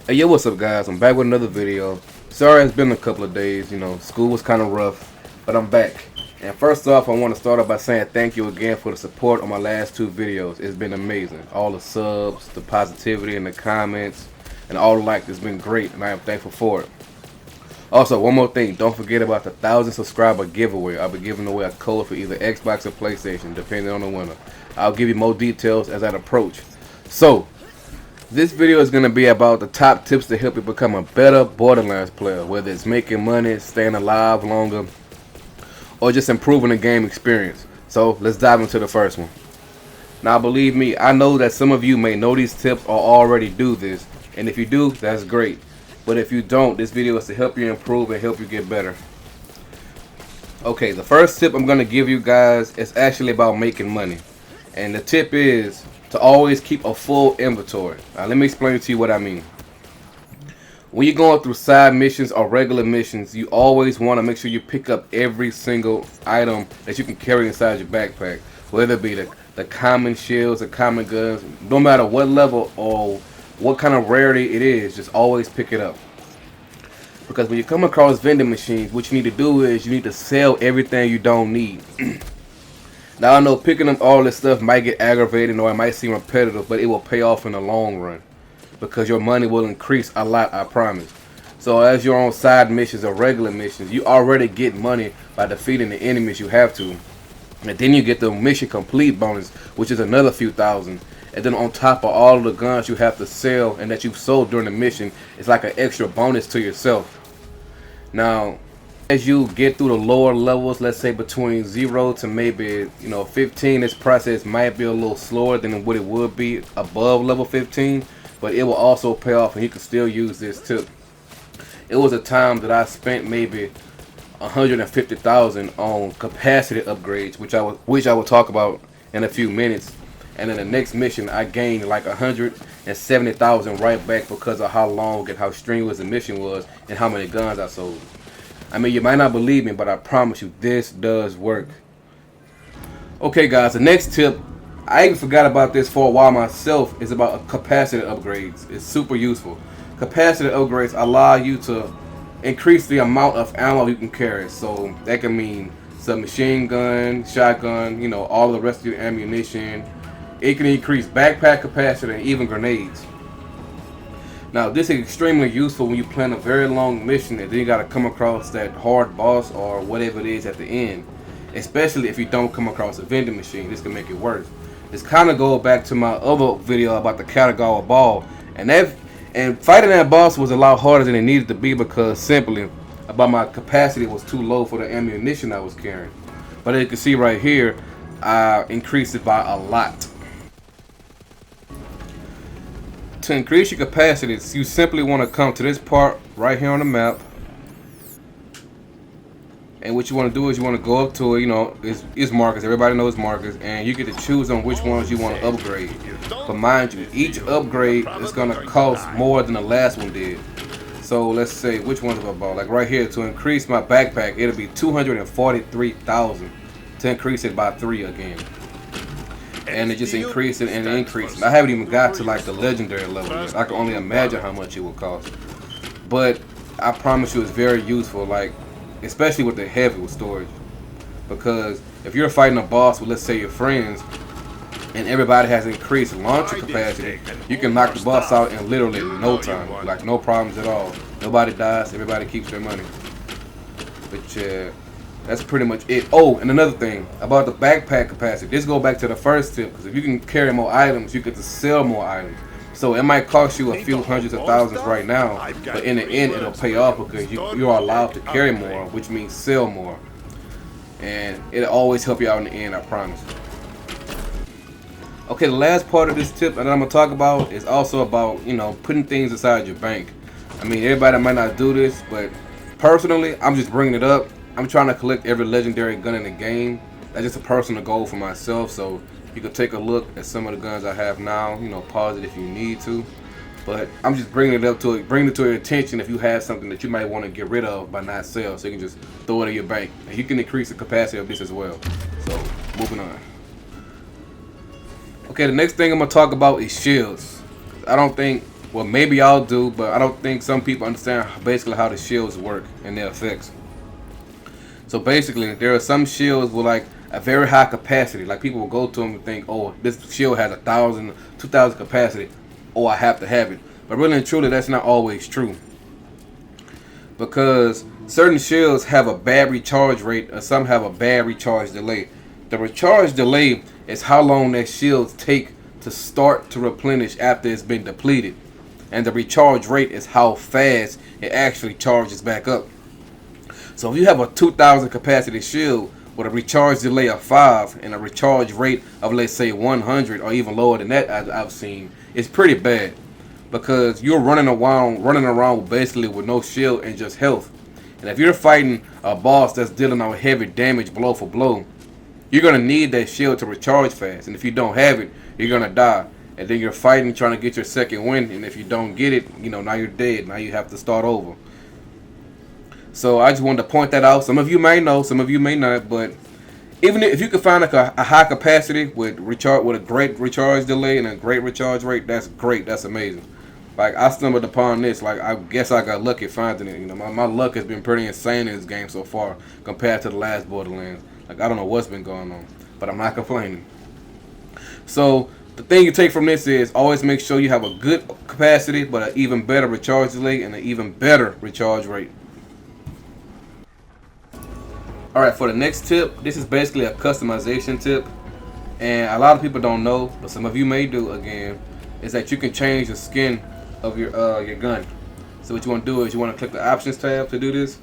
Hey, yo, what's up, guys? I'm back with another video. Sorry it's been a couple of days, school was kind of rough, but I'm back. And first off, I want to start off by saying thank you again for the support on my last two videos. It's been amazing. All the subs, the positivity, and the comments, and all the likes. It's been great, and I am thankful for it. Also, one more thing. Don't forget about the 1,000 subscriber giveaway. I'll be giving away a code for either Xbox or PlayStation, depending on the winner. I'll give you more details as I approach. So, this video is going to be about the top tips to help you become a better Borderlands player, whether it's making money, staying alive longer, or just improving the game experience. So let's dive into the first one. Now believe me, I know that some of you may know these tips or already do this, and if you do, that's great. But if you don't, this video is to help you improve and help you get better. Okay, the first tip I'm going to give you guys is actually about making money. And the tip is to always keep a full inventory. Now let me explain to you what I mean. When you're going through side missions or regular missions, you always want to make sure you pick up every single item that you can carry inside your backpack. Whether it be the common shields, the common guns, no matter what level or what kind of rarity it is, just always pick it up. Because when you come across vending machines, what you need to do is you need to sell everything you don't need. Now I know picking up all this stuff might get aggravating or it might seem repetitive, but it will pay off in the long run. Because your money will increase a lot, I promise. So as you're on side missions or regular missions, you already get money by defeating the enemies you have to. And then you get the mission complete bonus, which is another few thousand. And then on top of all of the guns you have to sell and that you've sold during the mission, it's like an extra bonus to yourself. Now, as you get through the lower levels, let's say between 0 to maybe 15, this process might be a little slower than what it would be above level 15, but it will also pay off and you can still use this tip. It was a time that I spent maybe 150,000 on capacity upgrades, which I will talk about in a few minutes. And in the next mission, I gained like 170,000 right back because of how long and how strenuous the mission was and how many guns I sold. I mean, you might not believe me, but I promise you, this does work. Okay, guys, the next tip, I even forgot about this for a while myself, is about capacity upgrades. It's super useful. Capacity upgrades allow you to increase the amount of ammo you can carry. So that can mean submachine gun, shotgun, all the rest of your ammunition. It can increase backpack capacity and even grenades. Now this is extremely useful when you plan a very long mission and then you gotta come across that hard boss or whatever it is at the end. Especially if you don't come across a vending machine, this can make it worse. This kind of goes back to my other video about the Katagawa ball, and fighting that boss was a lot harder than it needed to be because simply about my capacity was too low for the ammunition I was carrying. But as you can see right here, I increased it by a lot. To increase your capacity, you simply want to come to this part right here on the map. And what you want to do is you want to go up to it, it's markers. Everybody knows markers. And you get to choose on which ones you want to upgrade. But mind you, each upgrade is going to cost more than the last one did. So let's say, which one's about? Like right here, to increase my backpack, it'll be 243,000. To increase it by 3 again. And it just increased and increased. I haven't even got to like the legendary level yet. I can only imagine how much it will cost. But I promise you it's very useful, like especially with the heavy storage. Because if you're fighting a boss with, let's say, your friends, and everybody has increased launcher capacity, you can knock the boss out in literally no time. Like no problems at all. Nobody dies, everybody keeps their money. But yeah, that's pretty much it. Oh, and another thing about the backpack capacity. This goes back to the first tip, because if you can carry more items, you get to sell more items. So it might cost you a few hundreds of thousands right now, but in the end it'll pay off because you are allowed to carry more, which means sell more. And it'll always help you out in the end, I promise. Okay, the last part of this tip that I'm going to talk about is also about, putting things inside your bank. I mean, everybody might not do this, but personally, I'm just bringing it up. I'm trying to collect every legendary gun in the game. That's just a personal goal for myself, so you can take a look at some of the guns I have now. Pause it if you need to. But I'm just bringing it to your attention if you have something that you might want to get rid of by not sell, so you can just throw it in your bank. And you can increase the capacity of this as well. So, moving on. Okay, the next thing I'm going to talk about is shields. I don't think Well, maybe y'all do, but I don't think some people understand basically how the shields work and their effects. So basically, there are some shields with like a very high capacity. Like people will go to them and think, oh, this shield has 1,000, 2,000 capacity. Oh, I have to have it. But really and truly, that's not always true. Because certain shields have a bad recharge rate, or some have a bad recharge delay. The recharge delay is how long that shields take to start to replenish after it's been depleted. And the recharge rate is how fast it actually charges back up. So if you have a 2,000 capacity shield with a recharge delay of 5 and a recharge rate of, let's say, 100 or even lower than that, I've seen, it's pretty bad. Because you're running around basically with no shield and just health. And if you're fighting a boss that's dealing out heavy damage blow for blow, you're going to need that shield to recharge fast. And if you don't have it, you're going to die. And then you're fighting, trying to get your second win. And if you don't get it, now you're dead. Now you have to start over. So I just wanted to point that out. Some of you may know, some of you may not. But even if you can find like a high capacity with a great recharge delay and a great recharge rate, that's great. That's amazing. Like, I stumbled upon this. Like, I guess I got lucky finding it. My luck has been pretty insane in this game so far compared to the last Borderlands. Like, I don't know what's been going on, but I'm not complaining. So the thing you take from this is always make sure you have a good capacity, but an even better recharge delay and an even better recharge rate. Alright, for the next tip, this is basically a customization tip. And a lot of people don't know, but some of you may do again, is that you can change the skin of your gun. So what you want to do is you want to click the options tab to do this.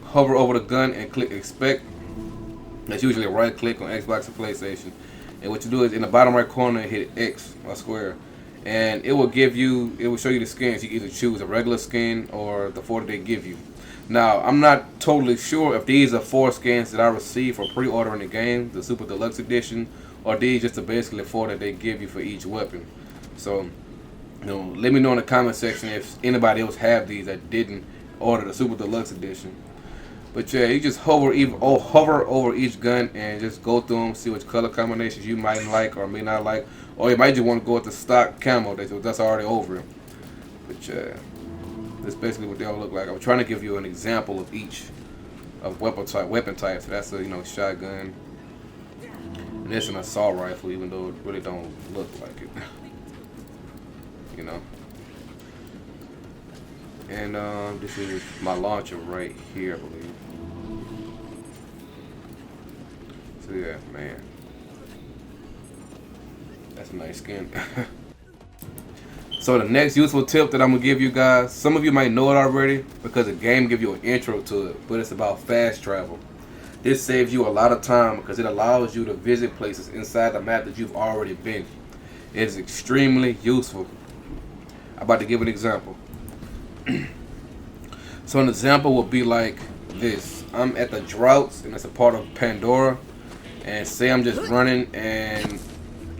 Hover over the gun and click expect. That's usually a right click on Xbox or PlayStation. And what you do is in the bottom right corner hit X or square, and it will show you the skins. You can either choose a regular skin or the 4 that they give you. Now I'm not totally sure if these are 4 skins that I received for pre-ordering the game, the Super Deluxe Edition, or these just are basically 4 that they give you for each weapon. So let me know in the comment section if anybody else have these that didn't order the Super Deluxe Edition. But yeah, you just hover over each gun and just go through them, see which color combinations you might like or may not like, or you might just want to go with the stock camo that's already over it. But yeah, that's basically what they all look like. I'm trying to give you an example of each of weapon types. That's a shotgun, and this an assault rifle, even though it really don't look like it. And this is my launcher right here, I believe. So yeah, man, that's a nice skin. So the next useful tip that I'm gonna give you guys, some of you might know it already because the game gives you an intro to it, but it's about fast travel. This saves you a lot of time because it allows you to visit places inside the map that you've already been. It is extremely useful. I'm about to give an example. So an example would be like this. I'm at the Droughts and it's a part of Pandora, and say I'm just running, and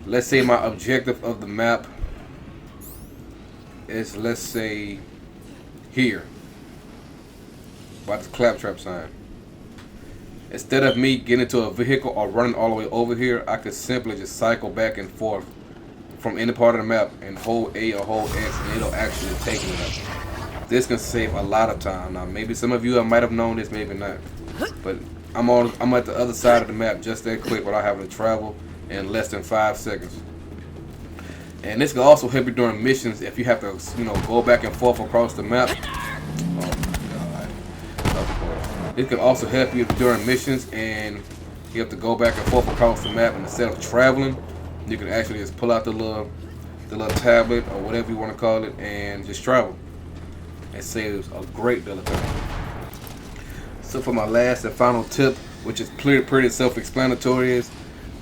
let's say my objective of the map is, let's say, here by this claptrap sign. Instead of me getting into a vehicle or running all the way over here, I could simply just cycle back and forth from any part of the map and hold A or hold X, and it'll actually take me up. This can save a lot of time. Now maybe some of you might have known this, maybe not, but I'm at the other side of the map just that quick without having to travel in less than 5 seconds. And this can also help you during missions if you have to, go back and forth across the map. Oh my God. Of course. It can also help you during missions and you have to go back and forth across the map, and instead of traveling, you can actually just pull out the little tablet or whatever you want to call it and just travel. It saves a great deal of time. So for my last and final tip, which is pretty self-explanatory, is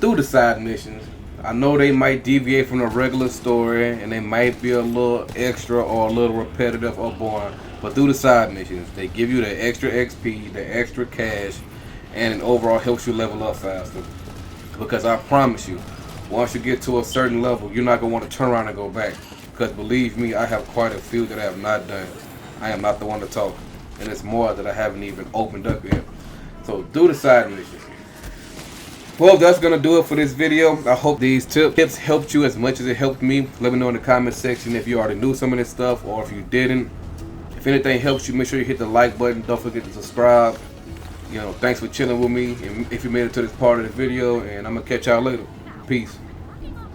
do the side missions. I know they might deviate from the regular story and they might be a little extra or a little repetitive or boring, but do the side missions. They give you the extra XP, the extra cash, and it overall helps you level up faster. Because I promise you, once you get to a certain level, you're not going to want to turn around and go back. Because believe me, I have quite a few that I have not done. I am not the one to talk. And it's more that I haven't even opened up yet. So do the side missions. Well, that's gonna do it for this video. I hope these tips helped you as much as it helped me. Let me know in the comment section if you already knew some of this stuff or if you didn't. If anything helps you, make sure you hit the like button. Don't forget to subscribe. You know, thanks for chilling with me. And if you made it to this part of the video, and I'm gonna catch y'all later. Peace.